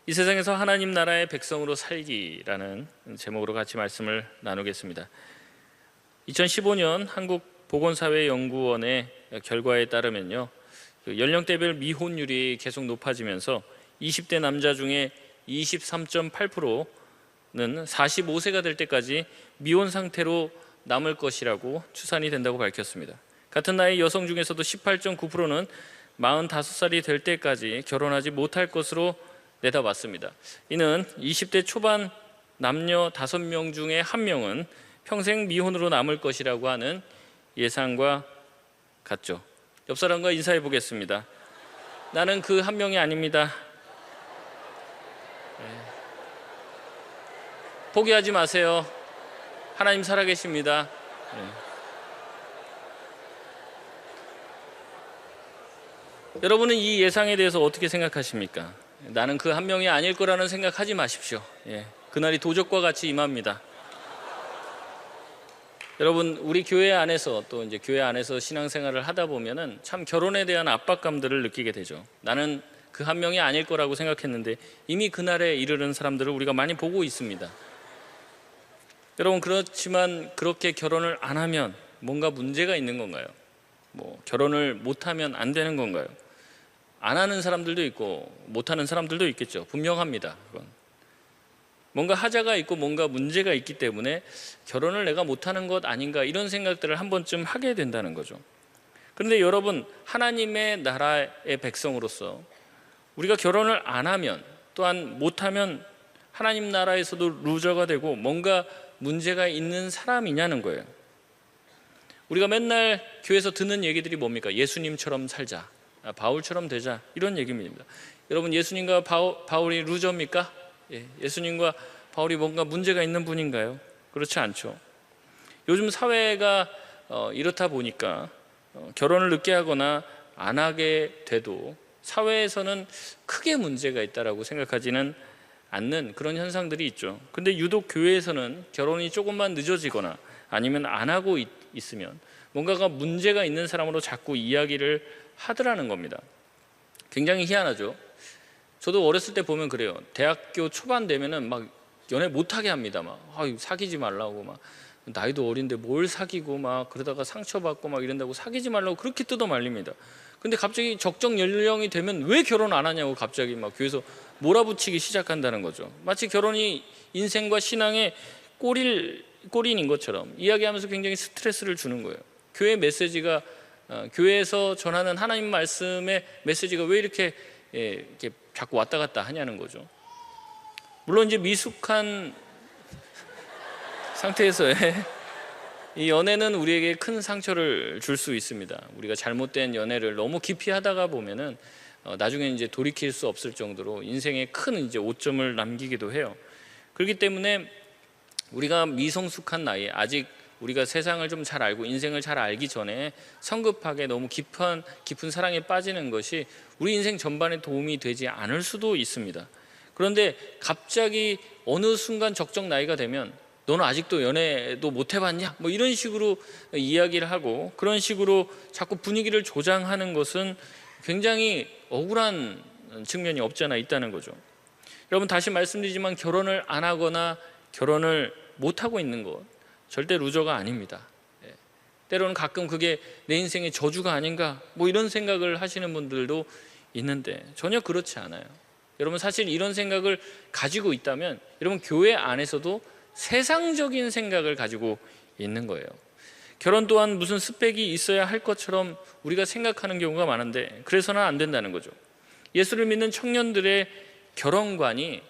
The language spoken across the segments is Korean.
이 세상에서 하나님 나라의 백성으로 살기라는 제목으로 같이 말씀을 나누겠습니다. 2015년 한국보건사회연구원의 결과에 따르면요, 연령대별 미혼율이 계속 높아지면서 20대 남자 중에 23.8%는 45세가 될 때까지 미혼 상태로 남을 것이라고 추산이 된다고 밝혔습니다. 같은 나이 여성 중에서도 18.9%는 45살이 될 때까지 결혼하지 못할 것으로 내다봤습니다. 이는 20대 초반 남녀 5명 중에 1명은 평생 미혼으로 남을 것이라고 하는 예상과 같죠. 옆 사람과 인사해 보겠습니다. 나는 그 1명이 아닙니다. 포기하지 마세요. 하나님 살아계십니다. 여러분은 이 예상에 대해서 어떻게 생각하십니까? 나는 그 1명이 아닐 거라는 생각하지 마십시오. 그날이 도적과 같이 임합니다. 여러분, 우리 교회 안에서 또 이제 교회 안에서 신앙생활을 하다 보면은 참 결혼에 대한 압박감들을 느끼게 되죠. 나는 그 1명이 아닐 거라고 생각했는데 이미 그날에 이르는 사람들을 우리가 많이 보고 있습니다. 여러분, 그렇지만 그렇게 결혼을 안 하면 뭔가 문제가 있는 건가요? 결혼을 못 하면 안 되는 건가요? 안 하는 사람들도 있고 못 하는 사람들도 있겠죠. 분명합니다. 그건. 뭔가 하자가 있고 뭔가 문제가 있기 때문에 결혼을 내가 못하는 것 아닌가, 이런 생각들을 한 번쯤 하게 된다는 거죠. 그런데 여러분, 하나님의 나라의 백성으로서 우리가 결혼을 안 하면, 또한 못하면 하나님 나라에서도 루저가 되고 뭔가 문제가 있는 사람이냐는 거예요. 우리가 맨날 교회에서 듣는 얘기들이 뭡니까? 예수님처럼 살자, 바울처럼 되자, 이런 얘기입니다. 여러분, 예수님과 바울이 루저입니까? 예수님과 바울이 뭔가 문제가 있는 분인가요? 그렇지 않죠. 요즘 사회가 이렇다 보니까 결혼을 늦게 하거나 안 하게 돼도 사회에서는 크게 문제가 있다라고 생각하지는 않는 그런 현상들이 있죠. 근데 유독 교회에서는 결혼이 조금만 늦어지거나 아니면 안 하고 있으면 뭔가가 문제가 있는 사람으로 자꾸 이야기를 하더라는 겁니다. 굉장히 희한하죠. 저도 어렸을 때 보면 그래요. 대학교 초반 되면은 막 연애 못하게 합니다. 사귀지 말라고, 나이도 어린데 뭘 사귀고, 그러다가 상처받고 이런다고 사귀지 말라고 그렇게 뜯어 말립니다. 근데 갑자기 적정 연령이 되면 왜 결혼 안 하냐고 갑자기 교회에서 몰아붙이기 시작한다는 거죠. 마치 결혼이 인생과 신앙의 꼬리인 것처럼 이야기하면서 굉장히 스트레스를 주는 거예요. 교회 메시지가, 교회에서 전하는 하나님 말씀의 메시지가 왜 이렇게 자꾸 왔다 갔다 하냐는 거죠. 물론 이제 미숙한 상태에서의 이 연애는 우리에게 큰 상처를 줄 수 있습니다. 우리가 잘못된 연애를 너무 깊이 하다가 보면은 나중에 이제 돌이킬 수 없을 정도로 인생에 큰 이제 오점을 남기기도 해요. 그렇기 때문에 우리가 미성숙한 나이에, 아직 우리가 세상을 좀 잘 알고 인생을 잘 알기 전에 성급하게 너무 깊은 사랑에 빠지는 것이 우리 인생 전반에 도움이 되지 않을 수도 있습니다. 그런데 갑자기 어느 순간 적정 나이가 되면 너는 아직도 연애도 못 해봤냐? 이런 식으로 이야기를 하고 그런 식으로 자꾸 분위기를 조장하는 것은 굉장히 억울한 측면이 없지 않아 있다는 거죠. 여러분, 다시 말씀드리지만 결혼을 안 하거나 결혼을 못 하고 있는 것 절대 루저가 아닙니다. 때로는 가끔 그게 내 인생의 저주가 아닌가, 이런 생각을 하시는 분들도 있는데 전혀 그렇지 않아요. 여러분, 사실 이런 생각을 가지고 있다면 여러분, 교회 안에서도 세상적인 생각을 가지고 있는 거예요. 결혼 또한 무슨 스펙이 있어야 할 것처럼 우리가 생각하는 경우가 많은데 그래서는 안 된다는 거죠. 예수를 믿는 청년들의 결혼관이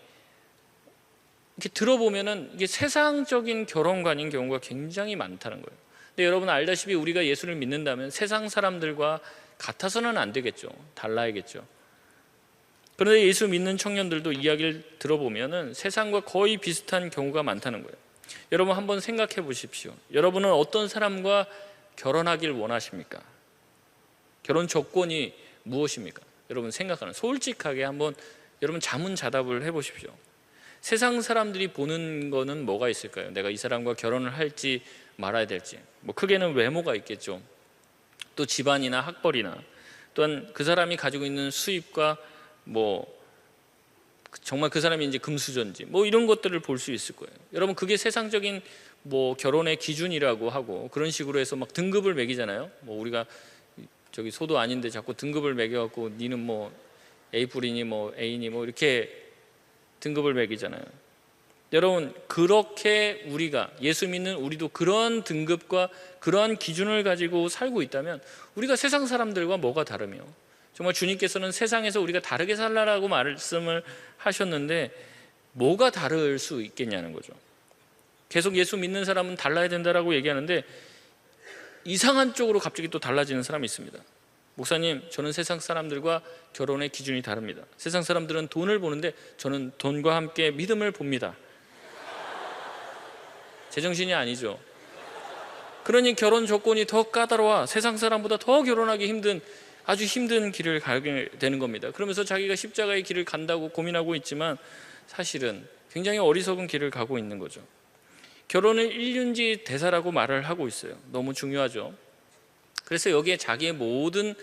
이렇게 들어보면은 이게 세상적인 결혼관인 경우가 굉장히 많다는 거예요. 근데 여러분 알다시피 우리가 예수를 믿는다면 세상 사람들과 같아서는 안 되겠죠. 달라야겠죠. 그런데 예수 믿는 청년들도 이야기를 들어보면은 세상과 거의 비슷한 경우가 많다는 거예요. 여러분, 한번 생각해 보십시오. 여러분은 어떤 사람과 결혼하길 원하십니까? 결혼 조건이 무엇입니까? 여러분 생각하는, 솔직하게 한번 여러분 자문자답을 해보십시오. 세상 사람들이 보는 거는 뭐가 있을까요? 내가 이 사람과 결혼을 할지 말아야 될지. 크게는 외모가 있겠죠. 또 집안이나 학벌이나, 또한 그 사람이 가지고 있는 수입과 정말 그 사람이 이제 금수저인지 뭐 이런 것들을 볼 수 있을 거예요. 여러분, 그게 세상적인 뭐 결혼의 기준이라고 하고 그런 식으로 해서 막 등급을 매기잖아요. 뭐 우리가 저기 소도 아닌데 자꾸 등급을 매겨갖고 니는 뭐 A 뿔이니 뭐 A니 뭐 이렇게 등급을 매기잖아요. 여러분, 그렇게 우리가 예수 믿는 우리도 그런 등급과 그러한 기준을 가지고 살고 있다면 우리가 세상 사람들과 뭐가 다르며, 정말 주님께서는 세상에서 우리가 다르게 살라라고 말씀을 하셨는데 뭐가 다를 수 있겠냐는 거죠. 계속 예수 믿는 사람은 달라야 된다라고 얘기하는데 이상한 쪽으로 갑자기 또 달라지는 사람이 있습니다. 목사님, 저는 세상 사람들과 결혼의 기준이 다릅니다. 세상 사람들은 돈을 보는데 저는 돈과 함께 믿음을 봅니다. 제정신이 아니죠. 그러니 결혼 조건이 더 까다로워 세상 사람보다 더 결혼하기 힘든 아주 힘든 길을 가게 되는 겁니다. 그러면서 자기가 십자가의 길을 간다고 고민하고 있지만 사실은 굉장히 어리석은 길을 가고 있는 거죠. 결혼은 일륜지 대사라고 말을 하고 있어요. 너무 중요하죠. 그래서 여기에 자기의 모든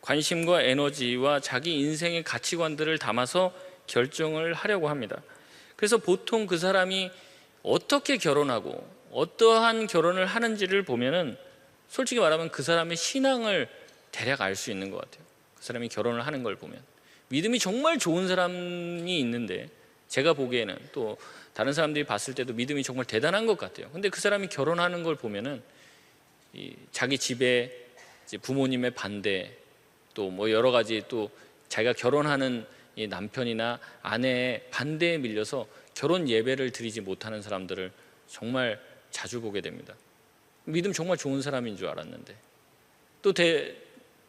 관심과 에너지와 자기 인생의 가치관들을 담아서 결정을 하려고 합니다. 그래서 보통 그 사람이 어떻게 결혼하고 어떠한 결혼을 하는지를 보면은 솔직히 말하면 그 사람의 신앙을 대략 알 수 있는 것 같아요. 그 사람이 결혼을 하는 걸 보면 믿음이 정말 좋은 사람이 있는데, 제가 보기에는 또 다른 사람들이 봤을 때도 믿음이 정말 대단한 것 같아요. 근데 그 사람이 결혼하는 걸 보면은 자기 집에 이제 부모님의 반대, 또 뭐 여러 가지, 또 자기가 결혼하는 이 남편이나 아내의 반대에 밀려서 결혼 예배를 드리지 못하는 사람들을 정말 자주 보게 됩니다. 믿음 정말 좋은 사람인 줄 알았는데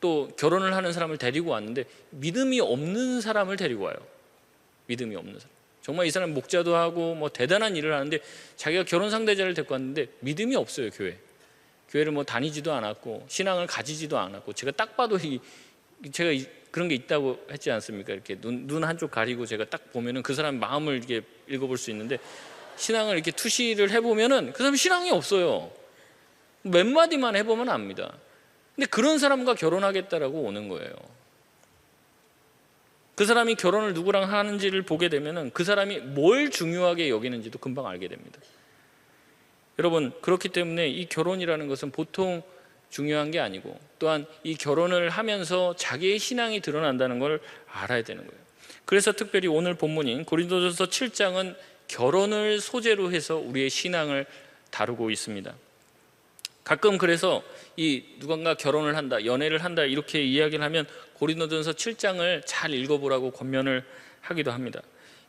또 결혼을 하는 사람을 데리고 왔는데 믿음이 없는 사람을 데리고 와요. 믿음이 없는 사람. 정말 이 사람 목자도 하고 뭐 대단한 일을 하는데 자기가 결혼 상대자를 데리고 왔는데 믿음이 없어요. 교회를 뭐 다니지도 않았고 신앙을 가지지도 않았고, 제가 딱 봐도 제가 그런 게 있다고 했지 않습니까? 이렇게 눈 한쪽 가리고 제가 딱 보면은 그 사람 마음을 이렇게 읽어볼 수 있는데, 신앙을 이렇게 투시를 해보면은 그 사람 신앙이 없어요. 몇 마디만 해보면 압니다. 근데 그런 사람과 결혼하겠다라고 오는 거예요. 그 사람이 결혼을 누구랑 하는지를 보게 되면은 그 사람이 뭘 중요하게 여기는지도 금방 알게 됩니다. 여러분, 그렇기 때문에 이 결혼이라는 것은 보통 중요한 게 아니고, 또한 이 결혼을 하면서 자기의 신앙이 드러난다는 걸 알아야 되는 거예요. 그래서 특별히 오늘 본문인 고린도전서 7장은 결혼을 소재로 해서 우리의 신앙을 다루고 있습니다. 가끔 그래서 이 누군가 결혼을 한다, 연애를 한다 이렇게 이야기를 하면 고린도전서 7장을 잘 읽어보라고 권면을 하기도 합니다.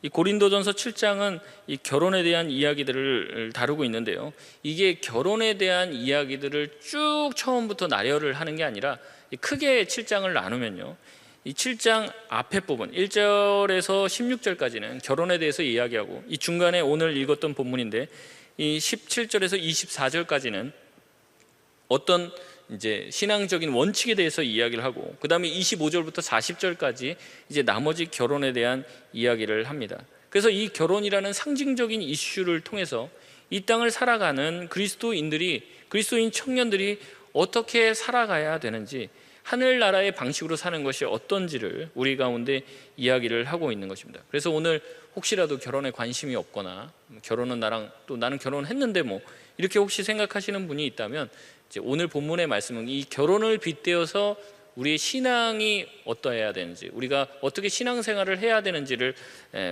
이 고린도전서 7장은 이 결혼에 대한 이야기들을 다루고 있는데요, 이게 결혼에 대한 이야기들을 쭉 처음부터 나열을 하는 게 아니라 크게 7장을 나누면요, 이 7장 앞에 부분 1절에서 16절까지는 결혼에 대해서 이야기하고, 이 중간에 오늘 읽었던 본문인데 이 17절에서 24절까지는 어떤 이제 신앙적인 원칙에 대해서 이야기를 하고, 그 다음에 25절부터 40절까지 이제 나머지 결혼에 대한 이야기를 합니다. 그래서 이 결혼이라는 상징적인 이슈를 통해서 이 땅을 살아가는 그리스도인 청년들이 어떻게 살아가야 되는지, 하늘나라의 방식으로 사는 것이 어떤지를 우리 가운데 이야기를 하고 있는 것입니다. 그래서 오늘 혹시라도 결혼에 관심이 없거나 결혼은 나는 결혼했는데 뭐 이렇게 혹시 생각하시는 분이 있다면, 이제 오늘 본문의 말씀은 이 결혼을 빗대어서 우리의 신앙이 어떠해야 되는지, 우리가 어떻게 신앙생활을 해야 되는지를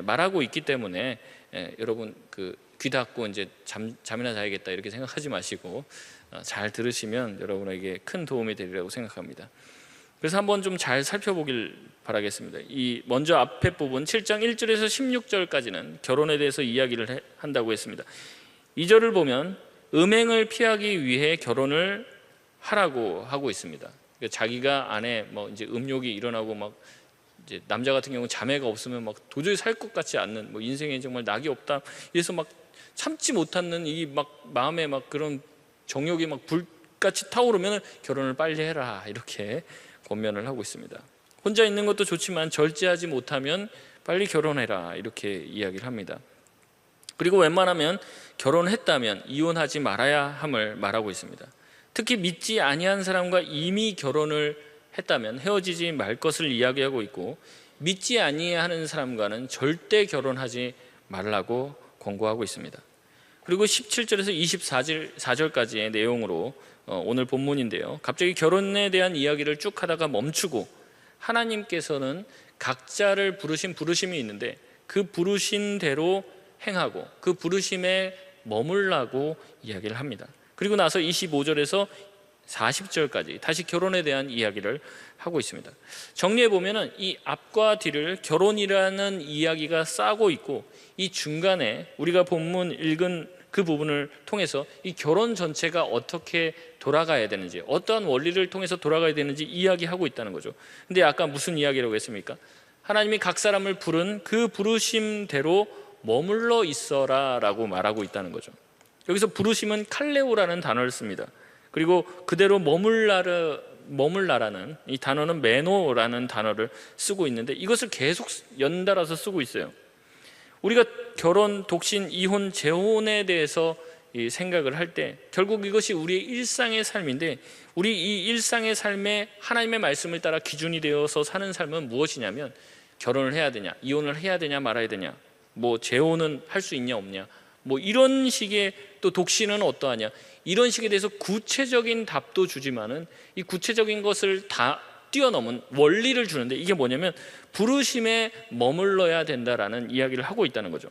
말하고 있기 때문에 여러분 귀 닫고 이제 잠이나 자야겠다 이렇게 생각하지 마시고 잘 들으시면 여러분에게 큰 도움이 되리라고 생각합니다. 그래서 한번 좀 잘 살펴보길 바라겠습니다. 이 먼저 앞에 부분 7장 1절에서 16절까지는 결혼에 대해서 이야기를 한다고 했습니다. 2절을 보면 음행을 피하기 위해 결혼을 하라고 하고 있습니다. 그러니까 자기가 안에 뭐 이제 음욕이 일어나고 막 이제 남자 같은 경우 자매가 없으면 막 도저히 살 것 같지 않는, 뭐 인생에 정말 낙이 없다, 이래서 막 참지 못하는 이 막 마음에 막 그런 정욕이 막 불같이 타오르면 결혼을 빨리 해라 이렇게 권면을 하고 있습니다. 혼자 있는 것도 좋지만 절제하지 못하면 빨리 결혼해라 이렇게 이야기를 합니다. 그리고 웬만하면 결혼했다면 이혼하지 말아야 함을 말하고 있습니다. 특히 믿지 아니한 사람과 이미 결혼을 했다면 헤어지지 말 것을 이야기하고 있고, 믿지 아니하는 사람과는 절대 결혼하지 말라고 권고하고 있습니다. 그리고 17절에서 24절까지의 내용으로 오늘 본문인데요, 갑자기 결혼에 대한 이야기를 쭉 하다가 멈추고 하나님께서는 각자를 부르신 부르심이 있는데 그 부르신 대로 행하고 그 부르심에 머물라고 이야기를 합니다. 그리고 나서 25절에서 40절까지 다시 결혼에 대한 이야기를 하고 있습니다. 정리해 보면은 이 앞과 뒤를 결혼이라는 이야기가 싸고 있고, 이 중간에 우리가 본문 읽은 그 부분을 통해서 이 결혼 전체가 어떻게 돌아가야 되는지, 어떠한 원리를 통해서 돌아가야 되는지 이야기하고 있다는 거죠. 근데 아까 무슨 이야기라고 했습니까? 하나님이 각 사람을 부른 그 부르심대로 머물러 있어라 라고 말하고 있다는 거죠. 여기서 부르심은 칼레오라는 단어를 씁니다. 그리고 그대로 머물라라는 이 단어는 메노라는 단어를 쓰고 있는데, 이것을 계속 연달아서 쓰고 있어요. 우리가 결혼, 독신, 이혼, 재혼에 대해서 생각을 할 때 결국 이것이 우리의 일상의 삶인데, 우리 이 일상의 삶에 하나님의 말씀을 따라 기준이 되어서 사는 삶은 무엇이냐면, 결혼을 해야 되냐, 이혼을 해야 되냐 말아야 되냐, 뭐 재혼은 할 수 있냐 없냐, 뭐 이런 식의, 또 독신은 어떠하냐, 이런 식에 대해서 구체적인 답도 주지만은 이 구체적인 것을 다 뛰어넘은 원리를 주는데, 이게 뭐냐면 부르심에 머물러야 된다라는 이야기를 하고 있다는 거죠.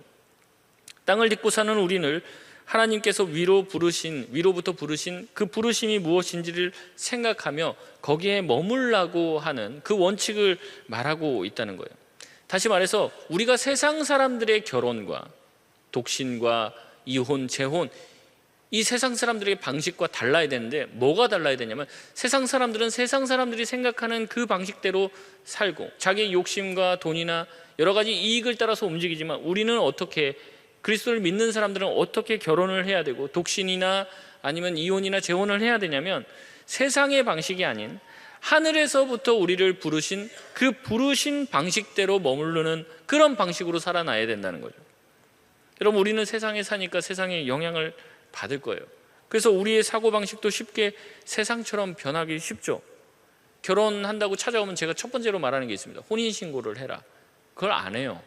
땅을 딛고 사는 우리는 하나님께서 위로부터 부르신 그 부르심이 무엇인지를 생각하며 거기에 머물라고 하는 그 원칙을 말하고 있다는 거예요. 다시 말해서 우리가 세상 사람들의 결혼과 독신과 이혼, 재혼, 이 세상 사람들의 방식과 달라야 되는데, 뭐가 달라야 되냐면 세상 사람들은 세상 사람들이 생각하는 그 방식대로 살고 자기의 욕심과 돈이나 여러 가지 이익을 따라서 움직이지만, 우리는 어떻게, 그리스도를 믿는 사람들은 어떻게 결혼을 해야 되고 독신이나 아니면 이혼이나 재혼을 해야 되냐면, 세상의 방식이 아닌 하늘에서부터 우리를 부르신 그 부르신 방식대로 머무르는 그런 방식으로 살아나야 된다는 거죠. 여러분, 우리는 세상에 사니까 세상의 영향을 받을 거예요. 그래서 우리의 사고방식도 쉽게 세상처럼 변하기 쉽죠. 결혼한다고 찾아오면 제가 첫 번째로 말하는 게 있습니다. 혼인신고를 해라. 그걸 안 해요.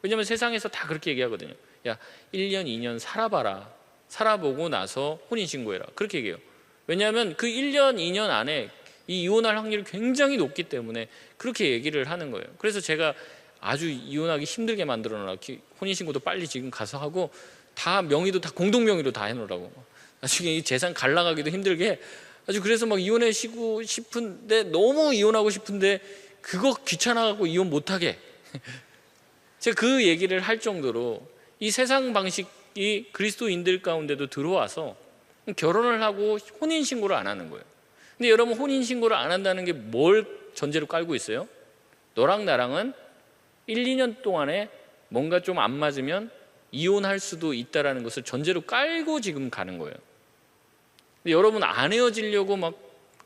왜냐하면 세상에서 다 그렇게 얘기하거든요. 야, 1년, 2년 살아봐라. 살아보고 나서 혼인신고해라. 그렇게 얘기해요. 왜냐하면 그 1년, 2년 안에 이 이혼할 확률이 굉장히 높기 때문에 그렇게 얘기를 하는 거예요. 그래서 제가 아주 이혼하기 힘들게 만들어 놓으라고, 혼인신고도 빨리 지금 가서 하고 다 명의도 다 공동명의로 다 해놓으라고, 나중에 이 재산 갈라가기도 힘들게 아주, 그래서 막 이혼하시고 싶은데, 너무 이혼하고 싶은데 그거 귀찮아갖고 이혼 못하게 제가 그 얘기를 할 정도로 이 세상 방식이 그리스도인들 가운데도 들어와서 결혼을 하고 혼인신고를 안 하는 거예요. 근데 여러분, 혼인신고를 안 한다는 게 뭘 전제로 깔고 있어요? 너랑 나랑은 1, 2년 동안에 뭔가 좀 안 맞으면 이혼할 수도 있다라는 것을 전제로 깔고 지금 가는 거예요. 근데 여러분, 안 헤어지려고 막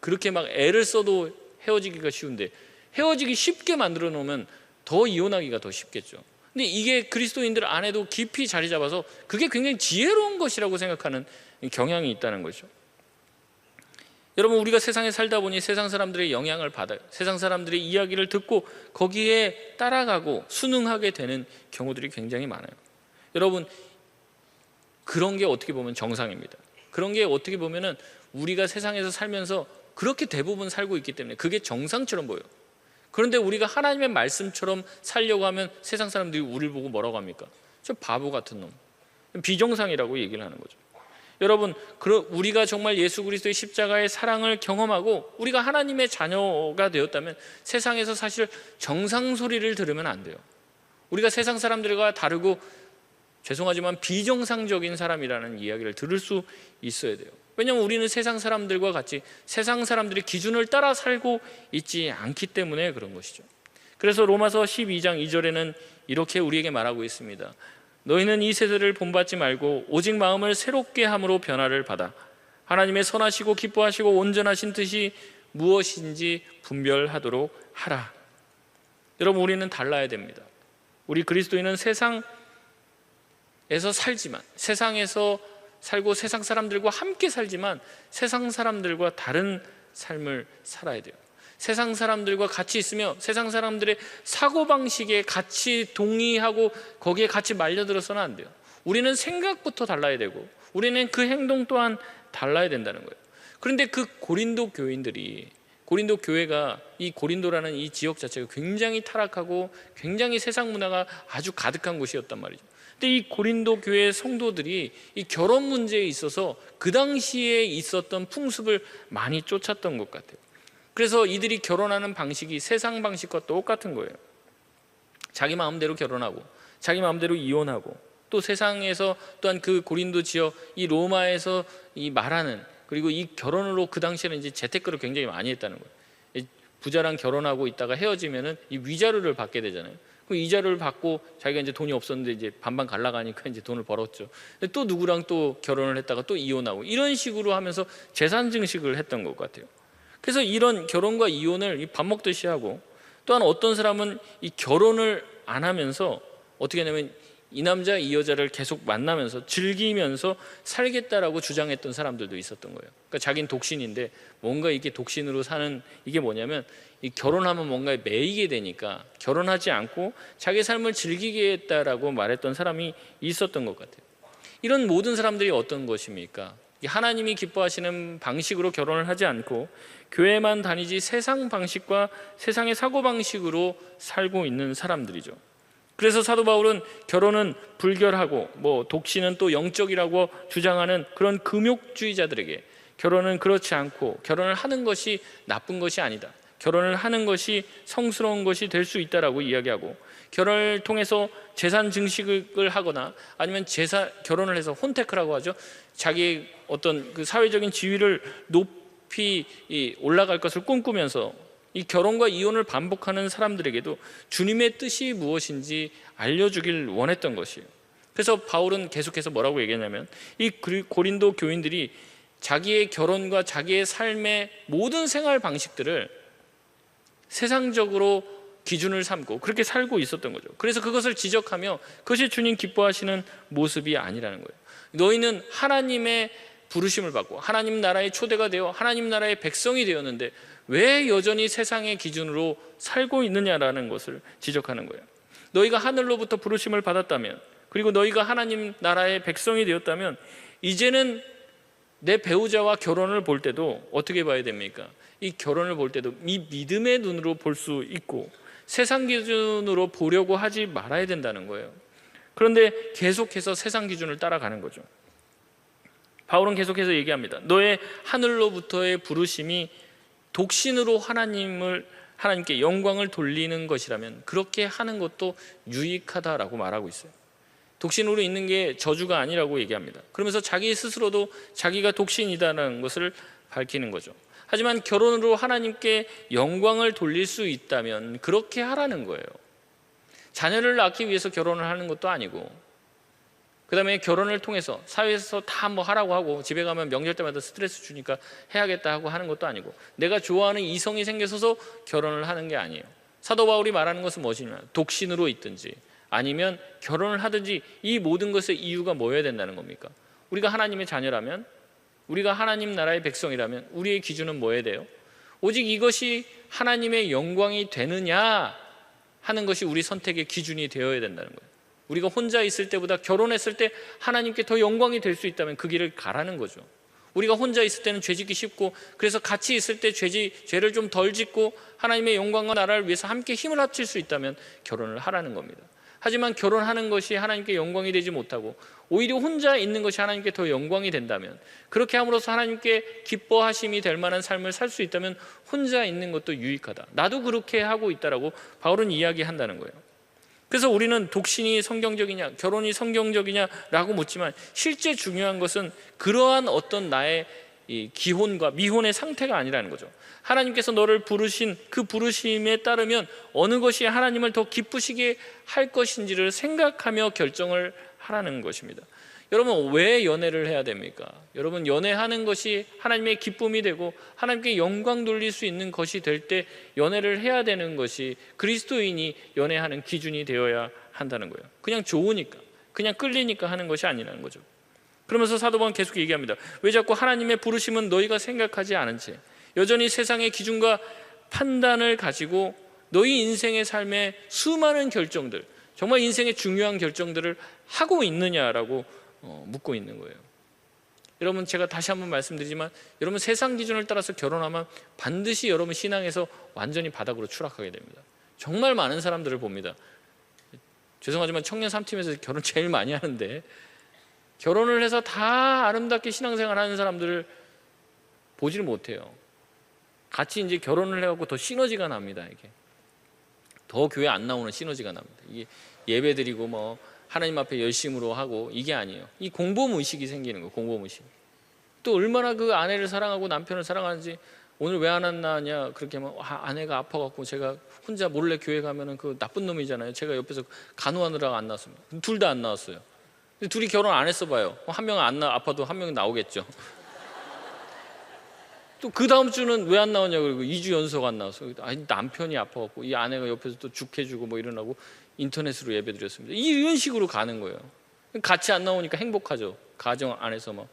그렇게 막 애를 써도 헤어지기가 쉬운데, 헤어지기 쉽게 만들어 놓으면 더 이혼하기가 더 쉽겠죠. 근데 이게 그리스도인들 안에도 깊이 자리 잡아서 그게 굉장히 지혜로운 것이라고 생각하는 경향이 있다는 거죠. 여러분, 우리가 세상에 살다 보니 세상 사람들의 영향을 받아요. 세상 사람들의 이야기를 듣고 거기에 따라가고 순응하게 되는 경우들이 굉장히 많아요. 여러분, 그런 게 어떻게 보면 정상입니다. 그런 게 어떻게 보면은 우리가 세상에서 살면서 그렇게 대부분 살고 있기 때문에 그게 정상처럼 보여요. 그런데 우리가 하나님의 말씀처럼 살려고 하면 세상 사람들이 우리를 보고 뭐라고 합니까? 저 바보 같은 놈, 비정상이라고 얘기를 하는 거죠. 여러분, 우리가 정말 예수 그리스도의 십자가의 사랑을 경험하고 우리가 하나님의 자녀가 되었다면 세상에서 사실 정상 소리를 들으면 안 돼요. 우리가 세상 사람들과 다르고 죄송하지만 비정상적인 사람이라는 이야기를 들을 수 있어야 돼요. 왜냐하면 우리는 세상 사람들과 같이 세상 사람들의 기준을 따라 살고 있지 않기 때문에 그런 것이죠. 그래서 로마서 12장 2절에는 이렇게 우리에게 말하고 있습니다. 너희는 이 세대를 본받지 말고 오직 마음을 새롭게 함으로 변화를 받아 하나님의 선하시고 기뻐하시고 온전하신 뜻이 무엇인지 분별하도록 하라. 여러분, 우리는 달라야 됩니다. 우리 그리스도인은 세상에서 살지만, 세상에서 살고 세상 사람들과 함께 살지만 세상 사람들과 다른 삶을 살아야 돼요. 세상 사람들과 같이 있으며 세상 사람들의 사고방식에 같이 동의하고 거기에 같이 말려들어서는 안 돼요. 우리는 생각부터 달라야 되고 우리는 그 행동 또한 달라야 된다는 거예요. 그런데 그 고린도 교인들이, 고린도 교회가, 이 고린도라는 이 지역 자체가 굉장히 타락하고 굉장히 세상 문화가 아주 가득한 곳이었단 말이죠. 근데 이 고린도 교회 성도들이 이 결혼 문제에 있어서 그 당시에 있었던 풍습을 많이 쫓았던 것 같아요. 그래서 이들이 결혼하는 방식이 세상 방식과 똑같은 거예요. 자기 마음대로 결혼하고 자기 마음대로 이혼하고, 또 세상에서 또한 그 고린도 지역, 이 로마에서 이 말하는, 그리고 이 결혼으로 그 당시에는 이제 재테크를 굉장히 많이 했다는 거예요. 부자랑 결혼하고 있다가 헤어지면은 이 위자료를 받게 되잖아요. 그 이자료를 받고 자기가 이제 돈이 없었는데 이제 반반 갈라가니까 이제 돈을 벌었죠. 또 누구랑 또 결혼을 했다가 또 이혼하고, 이런 식으로 하면서 재산 증식을 했던 것 같아요. 그래서 이런 결혼과 이혼을 밥 먹듯이 하고, 또한 어떤 사람은 이 결혼을 안 하면서 어떻게 하냐면 이 남자 이 여자를 계속 만나면서 즐기면서 살겠다라고 주장했던 사람들도 있었던 거예요. 그러니까 자기는 독신인데 뭔가 이게 독신으로 사는, 이게 뭐냐면 이 결혼하면 뭔가에 매이게 되니까 결혼하지 않고 자기 삶을 즐기겠다라고 말했던 사람이 있었던 것 같아요. 이런 모든 사람들이 어떤 것입니까? 하나님이 기뻐하시는 방식으로 결혼을 하지 않고 교회만 다니지 세상 방식과 세상의 사고방식으로 살고 있는 사람들이죠. 그래서 사도 바울은 결혼은 불결하고 독신은 또 영적이라고 주장하는 그런 금욕주의자들에게 결혼은 그렇지 않고 결혼을 하는 것이 나쁜 것이 아니다, 결혼을 하는 것이 성스러운 것이 될 수 있다라고 이야기하고, 결혼을 통해서 재산 증식을 하거나 아니면 결혼을 해서 혼테크라고 하죠, 자기 어떤 그 사회적인 지위를 높이 올라갈 것을 꿈꾸면서 이 결혼과 이혼을 반복하는 사람들에게도 주님의 뜻이 무엇인지 알려주길 원했던 것이에요. 그래서 바울은 계속해서 뭐라고 얘기하냐면, 이 고린도 교인들이 자기의 결혼과 자기의 삶의 모든 생활 방식들을 세상적으로 기준을 삼고 그렇게 살고 있었던 거죠. 그래서 그것을 지적하며 그것이 주님 기뻐하시는 모습이 아니라는 거예요. 너희는 하나님의 부르심을 받고 하나님 나라의 초대가 되어 하나님 나라의 백성이 되었는데 왜 여전히 세상의 기준으로 살고 있느냐라는 것을 지적하는 거예요. 너희가 하늘로부터 부르심을 받았다면, 그리고 너희가 하나님 나라의 백성이 되었다면, 이제는 내 배우자와 결혼을 볼 때도 어떻게 봐야 됩니까? 이 결혼을 볼 때도 이 믿음의 눈으로 볼 수 있고 세상 기준으로 보려고 하지 말아야 된다는 거예요. 그런데 계속해서 세상 기준을 따라가는 거죠. 바울은 계속해서 얘기합니다. 너의 하늘로부터의 부르심이 독신으로 하나님께 영광을 돌리는 것이라면 그렇게 하는 것도 유익하다라고 말하고 있어요. 독신으로 있는 게 저주가 아니라고 얘기합니다. 그러면서 자기 스스로도 자기가 독신이다라는 것을 밝히는 거죠. 하지만 결혼으로 하나님께 영광을 돌릴 수 있다면 그렇게 하라는 거예요. 자녀를 낳기 위해서 결혼을 하는 것도 아니고, 그 다음에 결혼을 통해서 사회에서 다 하라고 하고 집에 가면 명절 때마다 스트레스 주니까 해야겠다 하고 하는 것도 아니고, 내가 좋아하는 이성이 생겨서 결혼을 하는 게 아니에요. 사도 바울이 말하는 것은 무엇이냐, 독신으로 있든지 아니면 결혼을 하든지 이 모든 것의 이유가 뭐여야 된다는 겁니까? 우리가 하나님의 자녀라면, 우리가 하나님 나라의 백성이라면 우리의 기준은 뭐여야 돼요? 오직 이것이 하나님의 영광이 되느냐 하는 것이 우리 선택의 기준이 되어야 된다는 거예요. 우리가 혼자 있을 때보다 결혼했을 때 하나님께 더 영광이 될 수 있다면 그 길을 가라는 거죠. 우리가 혼자 있을 때는 죄짓기 쉽고, 그래서 같이 있을 때 죄를 좀 덜 짓고 하나님의 영광과 나라를 위해서 함께 힘을 합칠 수 있다면 결혼을 하라는 겁니다. 하지만 결혼하는 것이 하나님께 영광이 되지 못하고 오히려 혼자 있는 것이 하나님께 더 영광이 된다면, 그렇게 함으로써 하나님께 기뻐하심이 될 만한 삶을 살 수 있다면 혼자 있는 것도 유익하다, 나도 그렇게 하고 있다라고 바울은 이야기한다는 거예요. 그래서 우리는 독신이 성경적이냐 결혼이 성경적이냐라고 묻지만, 실제 중요한 것은 그러한 어떤 나의 이 기혼과 미혼의 상태가 아니라는 거죠. 하나님께서 너를 부르신 그 부르심에 따르면 어느 것이 하나님을 더 기쁘시게 할 것인지를 생각하며 결정을 하라는 것입니다. 여러분, 왜 연애를 해야 됩니까? 여러분, 연애하는 것이 하나님의 기쁨이 되고 하나님께 영광 돌릴 수 있는 것이 될 때 연애를 해야 되는 것이 그리스도인이 연애하는 기준이 되어야 한다는 거예요. 그냥 좋으니까, 그냥 끌리니까 하는 것이 아니라는 거죠. 그러면서 사도 바울은 계속 얘기합니다. 왜 자꾸 하나님의 부르심은 너희가 생각하지 않은 채 여전히 세상의 기준과 판단을 가지고 너희 인생의 삶의 수많은 결정들, 정말 인생의 중요한 결정들을 하고 있느냐라고 묻고 있는 거예요. 여러분, 제가 다시 한번 말씀드리지만 여러분 세상 기준을 따라서 결혼하면 반드시 여러분 신앙에서 완전히 바닥으로 추락하게 됩니다. 정말 많은 사람들을 봅니다. 죄송하지만 청년 3팀에서 결혼 제일 많이 하는데 결혼을 해서 다 아름답게 신앙생활 하는 사람들을 보지를 못해요. 같이 이제 결혼을 해갖고 더 시너지가 납니다. 이게 더 교회 안 나오는 시너지가 납니다. 이게 예배 드리고 뭐 하나님 앞에 열심으로 하고 이게 아니에요. 이 공범 의식이 생기는 거예요. 공범 의식. 또 얼마나 그 아내를 사랑하고 남편을 사랑하는지, 오늘 왜 안 왔나냐 그렇게 하면 아내가 아파갖고 제가 혼자 몰래 교회 가면은 그 나쁜 놈이잖아요. 제가 옆에서 간호하느라고 안 나왔습니다. 둘 다 안 나왔어요. 둘이 결혼 안 했어 봐요. 한 명은 아파도 한 명은 나오겠죠. 또 그 다음 주는 왜 안 나오냐 그러고 2주 연속 안 나왔어. 아니 남편이 아파갖고 이 아내가 옆에서 또 죽해주고 뭐 이러라고 인터넷으로 예배드렸습니다. 이런 식으로 가는 거예요. 같이 안 나오니까 행복하죠. 가정 안에서 막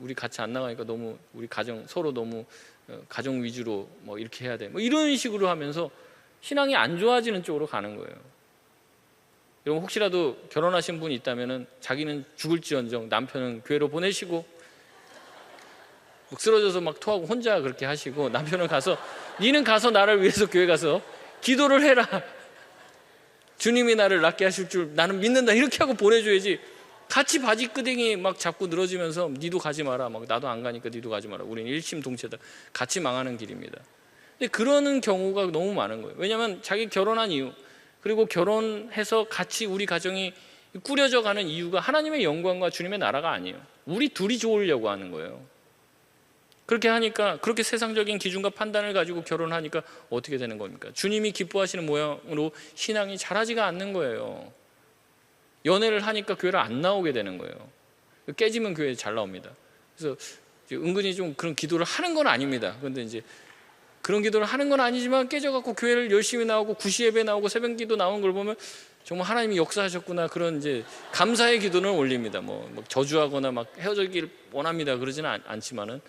우리 같이 안 나가니까 너무 우리 가정 서로 너무 가정 위주로 뭐 이렇게 해야 돼. 뭐 이런 식으로 하면서 신앙이 안 좋아지는 쪽으로 가는 거예요. 여러분 혹시라도 결혼하신 분이 있다면은 자기는 죽을지언정 남편은 교회로 보내시고 막 쓰러져서 막 토하고 혼자 그렇게 하시고 남편은 가서 니는 가서 나를 위해서 교회 가서 기도를 해라. 주님이 나를 낫게 하실 줄 나는 믿는다. 이렇게 하고 보내줘야지. 같이 바지끄댕이 막 잡고 늘어지면서 니도 가지 마라. 막 나도 안 가니까 니도 가지 마라. 우리는 일심동체다. 같이 망하는 길입니다. 근데 그러는 경우가 너무 많은 거예요. 왜냐하면 자기 결혼한 이유, 그리고 결혼해서 같이 우리 가정이 꾸려져 가는 이유가 하나님의 영광과 주님의 나라가 아니에요. 우리 둘이 좋으려고 하는 거예요. 그렇게 하니까, 그렇게 세상적인 기준과 판단을 가지고 결혼하니까 어떻게 되는 겁니까? 주님이 기뻐하시는 모양으로 신앙이 자라지가 않는 거예요. 연애를 하니까 교회를 안 나오게 되는 거예요. 깨지면 교회에 잘 나옵니다. 그래서 은근히 좀 그런 기도를 하는 건 아닙니다. 그런데 이제 그런 기도를 하는 건 아니지만 깨져갖고 교회를 열심히 나오고 구시 예배 나오고 새벽 기도 나오는 걸 보면 정말 하나님이 역사하셨구나, 그런 이제 감사의 기도는 올립니다. 뭐 저주하거나 막 헤어지길 원합니다 그러지는 않지만은,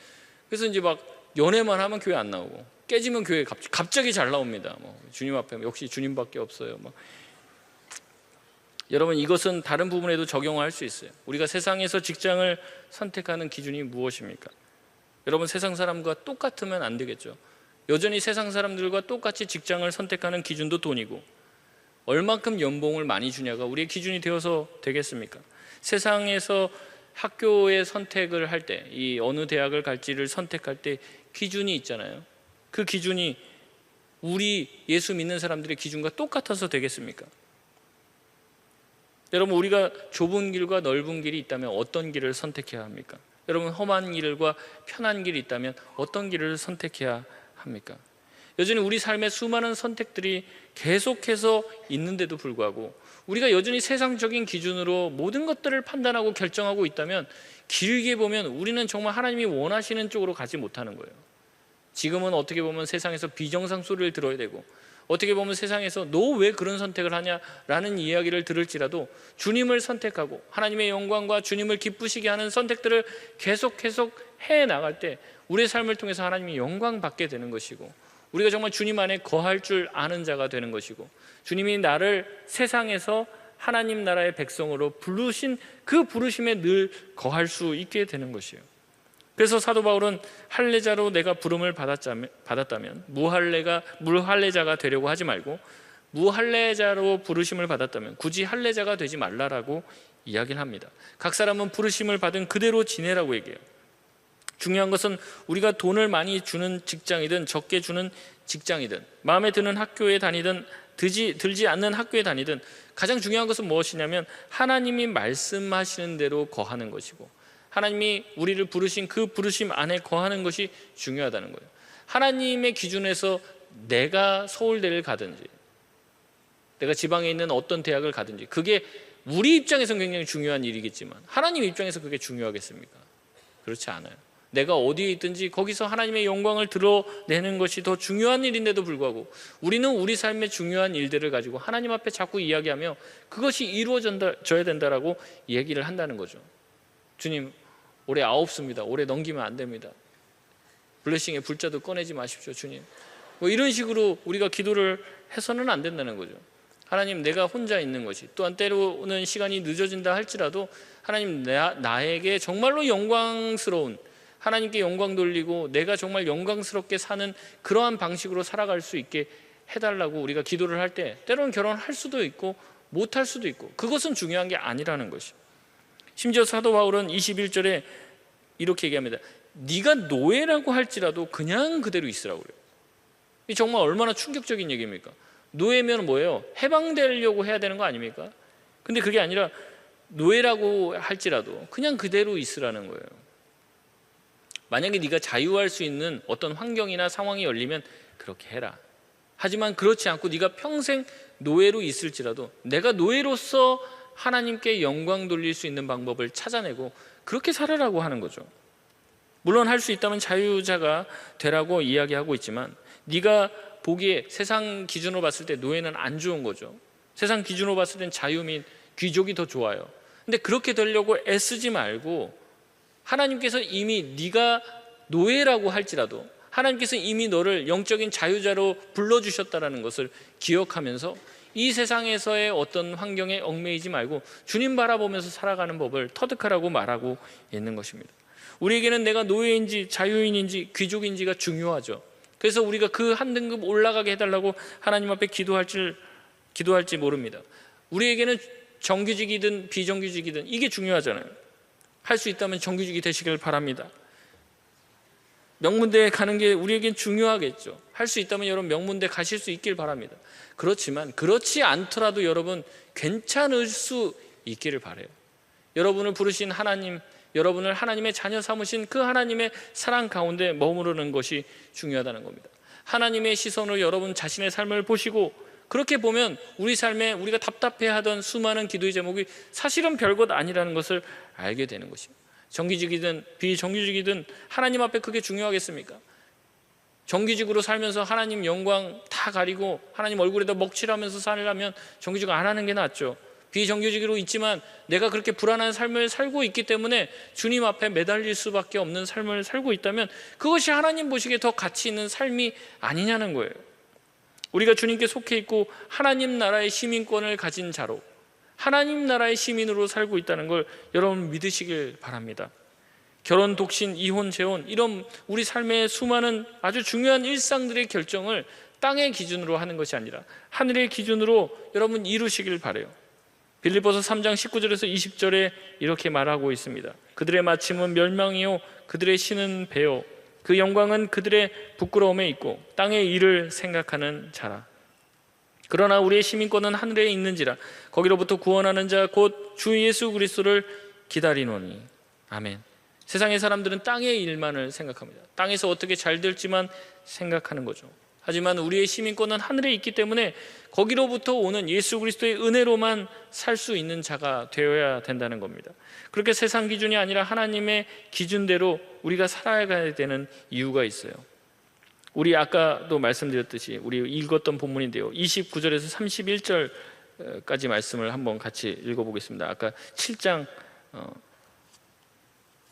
그래서 이제 막 연애만 하면 교회 안 나오고 깨지면 교회 갑자기 잘 나옵니다. 뭐 주님 앞에 역시 주님밖에 없어요. 막. 여러분 이것은 다른 부분에도 적용할 수 있어요. 우리가 세상에서 직장을 선택하는 기준이 무엇입니까? 여러분 세상 사람과 똑같으면 안 되겠죠. 여전히 세상 사람들과 똑같이 직장을 선택하는 기준도 돈이고 얼만큼 연봉을 많이 주냐가 우리의 기준이 되어서 되겠습니까? 세상에서 학교의 선택을 할 때, 이 어느 대학을 갈지를 선택할 때 기준이 있잖아요. 그 기준이 우리 예수 믿는 사람들의 기준과 똑같아서 되겠습니까? 여러분 우리가 좁은 길과 넓은 길이 있다면 어떤 길을 선택해야 합니까? 여러분 험한 길과 편한 길이 있다면 어떤 길을 선택해야 합니까? 여전히 우리 삶의 수많은 선택들이 계속해서 있는데도 불구하고 우리가 여전히 세상적인 기준으로 모든 것들을 판단하고 결정하고 있다면 길게 보면 우리는 정말 하나님이 원하시는 쪽으로 가지 못하는 거예요. 지금은 어떻게 보면 세상에서 비정상 소리를 들어야 되고, 어떻게 보면 세상에서 너 왜 그런 선택을 하냐라는 이야기를 들을지라도 주님을 선택하고 하나님의 영광과 주님을 기쁘시게 하는 선택들을 계속 해나갈 때 우리의 삶을 통해서 하나님이 영광 받게 되는 것이고, 우리가 정말 주님 안에 거할 줄 아는 자가 되는 것이고, 주님이 나를 세상에서 하나님 나라의 백성으로 부르신 그 부르심에 늘 거할 수 있게 되는 것이에요. 그래서 사도 바울은 할례자로 내가 부름을 받았다면 무할례자가 되려고 하지 말고 무할례자로 부르심을 받았다면 굳이 할례자가 되지 말라라고 이야기를 합니다. 각 사람은 부르심을 받은 그대로 지내라고 얘기해요. 중요한 것은 우리가 돈을 많이 주는 직장이든 적게 주는 직장이든 마음에 드는 학교에 다니든 들지 않는 학교에 다니든 가장 중요한 것은 무엇이냐면 하나님이 말씀하시는 대로 거하는 것이고, 하나님이 우리를 부르신 그 부르심 안에 거하는 것이 중요하다는 거예요. 하나님의 기준에서 내가 서울대를 가든지 내가 지방에 있는 어떤 대학을 가든지 그게 우리 입장에서는 굉장히 중요한 일이겠지만 하나님 입장에서 그게 중요하겠습니까? 그렇지 않아요. 내가 어디에 있든지 거기서 하나님의 영광을 드러내는 것이 더 중요한 일인데도 불구하고 우리는 우리 삶의 중요한 일들을 가지고 하나님 앞에 자꾸 이야기하며 그것이 이루어져야 된다라고 얘기를 한다는 거죠. 주님, 올해 9수입니다. 올해 넘기면 안 됩니다. 블레싱의 불자도 꺼내지 마십시오. 주님, 뭐 이런 식으로 우리가 기도를 해서는 안 된다는 거죠. 하나님, 내가 혼자 있는 것이, 또한 때로는 시간이 늦어진다 할지라도 하나님, 나에게 정말로 영광스러운, 하나님께 영광 돌리고 내가 정말 영광스럽게 사는 그러한 방식으로 살아갈 수 있게 해달라고 우리가 기도를 할 때, 때로는 결혼할 수도 있고 못할 수도 있고, 그것은 중요한 게 아니라는 것이. 심지어 사도 바울은 21절에 이렇게 얘기합니다. 네가 노예라고 할지라도 그냥 그대로 있으라고 그래요. 이 정말 얼마나 충격적인 얘기입니까? 노예면 뭐예요? 해방되려고 해야 되는 거 아닙니까? 근데 그게 아니라 노예라고 할지라도 그냥 그대로 있으라는 거예요. 만약에 네가 자유할 수 있는 어떤 환경이나 상황이 열리면 그렇게 해라. 하지만 그렇지 않고 네가 평생 노예로 있을지라도 내가 노예로서 하나님께 영광 돌릴 수 있는 방법을 찾아내고 그렇게 살아라고 하는 거죠. 물론 할 수 있다면 자유자가 되라고 이야기하고 있지만, 네가 보기에 세상 기준으로 봤을 때 노예는 안 좋은 거죠. 세상 기준으로 봤을 땐 자유민, 귀족이 더 좋아요. 근데 그렇게 되려고 애쓰지 말고, 하나님께서 이미 네가 노예라고 할지라도 하나님께서 이미 너를 영적인 자유자로 불러주셨다는 것을 기억하면서 이 세상에서의 어떤 환경에 얽매이지 말고 주님 바라보면서 살아가는 법을 터득하라고 말하고 있는 것입니다. 우리에게는 내가 노예인지 자유인인지 귀족인지가 중요하죠. 그래서 우리가 그 한 등급 올라가게 해달라고 하나님 앞에 기도할지 모릅니다. 우리에게는 정규직이든 비정규직이든 이게 중요하잖아요. 할 수 있다면 정규직이 되시길 바랍니다. 명문대에 가는 게 우리에겐 중요하겠죠. 할 수 있다면 여러분 명문대 가실 수 있길 바랍니다. 그렇지만 그렇지 않더라도 여러분 괜찮을 수 있기를 바라요. 여러분을 부르신 하나님, 여러분을 하나님의 자녀 삼으신 그 하나님의 사랑 가운데 머무르는 것이 중요하다는 겁니다. 하나님의 시선으로 여러분 자신의 삶을 보시고, 그렇게 보면 우리 삶에 우리가 답답해하던 수많은 기도의 제목이 사실은 별것 아니라는 것을 알게 되는 것입니다. 정규직이든 비정규직이든 하나님 앞에 그게 중요하겠습니까? 정규직으로 살면서 하나님 영광 다 가리고 하나님 얼굴에다 먹칠하면서 살려면 정규직 안 하는 게 낫죠. 비정규직으로 있지만 내가 그렇게 불안한 삶을 살고 있기 때문에 주님 앞에 매달릴 수밖에 없는 삶을 살고 있다면 그것이 하나님 보시기에 더 가치 있는 삶이 아니냐는 거예요. 우리가 주님께 속해 있고 하나님 나라의 시민권을 가진 자로, 하나님 나라의 시민으로 살고 있다는 걸 여러분 믿으시길 바랍니다. 결혼, 독신, 이혼, 재혼, 이런 우리 삶의 수많은 아주 중요한 일상들의 결정을 땅의 기준으로 하는 것이 아니라 하늘의 기준으로 여러분 이루시길 바라요. 빌립보서 3장 19절에서 20절에 이렇게 말하고 있습니다. 그들의 마침은 멸망이요 그들의 신은 배요 그 영광은 그들의 부끄러움에 있고 땅의 일을 생각하는 자라. 그러나 우리의 시민권은 하늘에 있는지라 거기로부터 구원하는 자 곧 주 예수 그리스도를 기다리노니. 아멘. 세상의 사람들은 땅의 일만을 생각합니다. 땅에서 어떻게 잘 될지만 생각하는 거죠. 하지만 우리의 시민권은 하늘에 있기 때문에 거기로부터 오는 예수 그리스도의 은혜로만 살 수 있는 자가 되어야 된다는 겁니다. 그렇게 세상 기준이 아니라 하나님의 기준대로 우리가 살아가야 되는 이유가 있어요. 우리 아까도 말씀드렸듯이 우리 읽었던 본문인데요, 29절에서 31절까지 말씀을 한번 같이 읽어보겠습니다. 아까 7장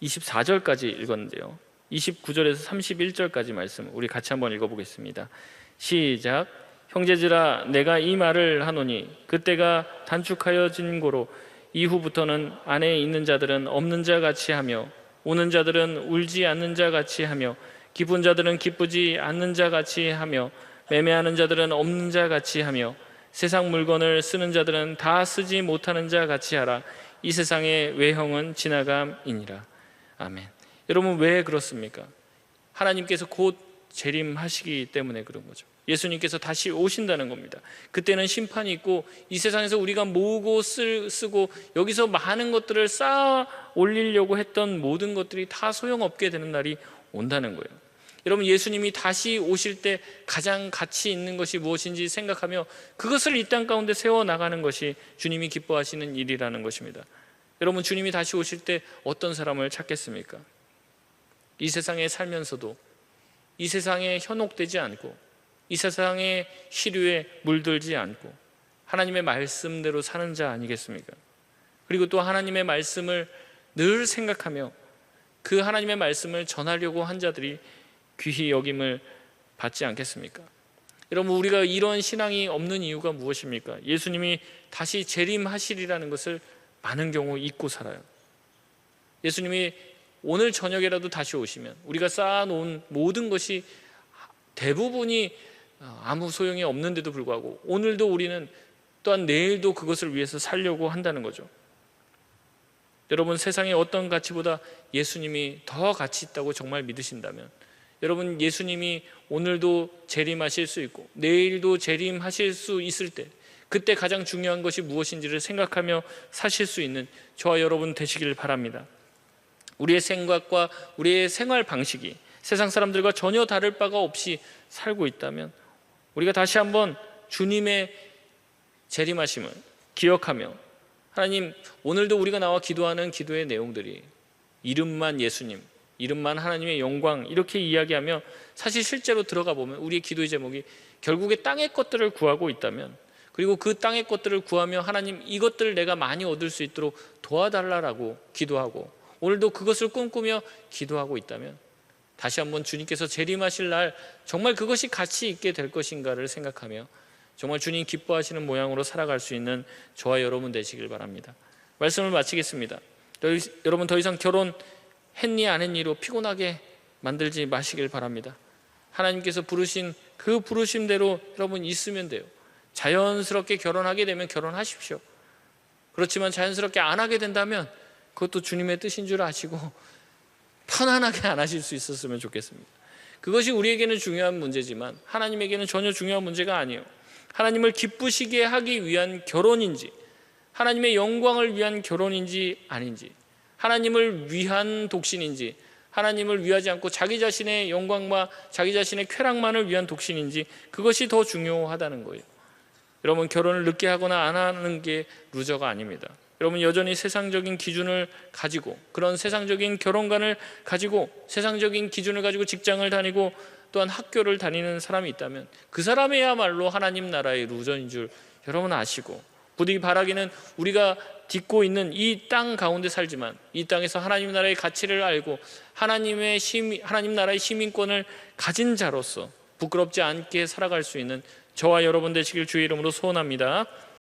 24절까지 읽었는데요, 29절에서 31절까지 말씀 우리 같이 한번 읽어보겠습니다. 시작. 형제들아 내가 이 말을 하노니 그때가 단축하여진 고로 이후부터는 안에 있는 자들은 없는 자 같이 하며 우는 자들은 울지 않는 자 같이 하며 기쁜 자들은 기쁘지 않는 자 같이 하며 매매하는 자들은 없는 자 같이 하며 세상 물건을 쓰는 자들은 다 쓰지 못하는 자 같이 하라. 이 세상의 외형은 지나감이니라. 아멘. 여러분 왜 그렇습니까? 하나님께서 곧 재림하시기 때문에 그런 거죠. 예수님께서 다시 오신다는 겁니다. 그때는 심판이 있고 이 세상에서 우리가 모으고 쓰고 여기서 많은 것들을 쌓아 올리려고 했던 모든 것들이 다 소용없게 되는 날이 온다는 거예요. 여러분 예수님이 다시 오실 때 가장 가치 있는 것이 무엇인지 생각하며 그것을 이 땅 가운데 세워나가는 것이 주님이 기뻐하시는 일이라는 것입니다. 여러분 주님이 다시 오실 때 어떤 사람을 찾겠습니까? 이 세상에 살면서도 이 세상에 현혹되지 않고 이 세상의 시류에 물들지 않고 하나님의 말씀대로 사는 자 아니겠습니까? 그리고 또 하나님의 말씀을 늘 생각하며 그 하나님의 말씀을 전하려고 한 자들이 귀히 여김을 받지 않겠습니까? 여러분, 우리가 이런 신앙이 없는 이유가 무엇입니까? 예수님이 다시 재림하시리라는 것을 많은 경우 잊고 살아요. 예수님이 오늘 저녁에라도 다시 오시면 우리가 쌓아놓은 모든 것이 대부분이 아무 소용이 없는데도 불구하고 오늘도 우리는 또한 내일도 그것을 위해서 살려고 한다는 거죠. 여러분, 세상의 어떤 가치보다 예수님이 더 가치 있다고 정말 믿으신다면, 여러분, 예수님이 오늘도 재림하실 수 있고 내일도 재림하실 수 있을 때, 그때 가장 중요한 것이 무엇인지를 생각하며 사실 수 있는 저와 여러분 되시길 바랍니다. 우리의 생각과 우리의 생활 방식이 세상 사람들과 전혀 다를 바가 없이 살고 있다면, 우리가 다시 한번 주님의 재림하심을 기억하며, 하나님, 오늘도 우리가 나와 기도하는 기도의 내용들이 이름만 예수님, 이름만 하나님의 영광, 이렇게 이야기하며 사실 실제로 들어가 보면 우리의 기도의 제목이 결국에 땅의 것들을 구하고 있다면, 그리고 그 땅의 것들을 구하며 하나님, 이것들을 내가 많이 얻을 수 있도록 도와달라고 기도하고 오늘도 그것을 꿈꾸며 기도하고 있다면, 다시 한번 주님께서 재림하실 날 정말 그것이 가치 있게 될 것인가를 생각하며 정말 주님 기뻐하시는 모양으로 살아갈 수 있는 저와 여러분 되시길 바랍니다. 말씀을 마치겠습니다. 여러분, 더 이상 결혼했니 안 했니로 피곤하게 만들지 마시길 바랍니다. 하나님께서 부르신 그 부르심대로 여러분 있으면 돼요. 자연스럽게 결혼하게 되면 결혼하십시오. 그렇지만 자연스럽게 안 하게 된다면 그것도 주님의 뜻인 줄 아시고 편안하게 안 하실 수 있었으면 좋겠습니다. 그것이 우리에게는 중요한 문제지만 하나님에게는 전혀 중요한 문제가 아니에요. 하나님을 기쁘시게 하기 위한 결혼인지, 하나님의 영광을 위한 결혼인지 아닌지, 하나님을 위한 독신인지, 하나님을 위하지 않고 자기 자신의 영광과 자기 자신의 쾌락만을 위한 독신인지, 그것이 더 중요하다는 거예요. 여러분, 결혼을 늦게 하거나 안 하는 게 루저가 아닙니다. 여러분, 여전히 세상적인 기준을 가지고, 그런 세상적인 결혼관을 가지고, 세상적인 기준을 가지고 직장을 다니고 또한 학교를 다니는 사람이 있다면 그 사람이야말로 하나님 나라의 루저인 줄 여러분 아시고, 부디 바라기는 우리가 딛고 있는 이 땅 가운데 살지만 이 땅에서 하나님 나라의 가치를 알고 하나님 나라의 시민권을 가진 자로서 부끄럽지 않게 살아갈 수 있는 저와 여러분 되시길 주의 이름으로 소원합니다.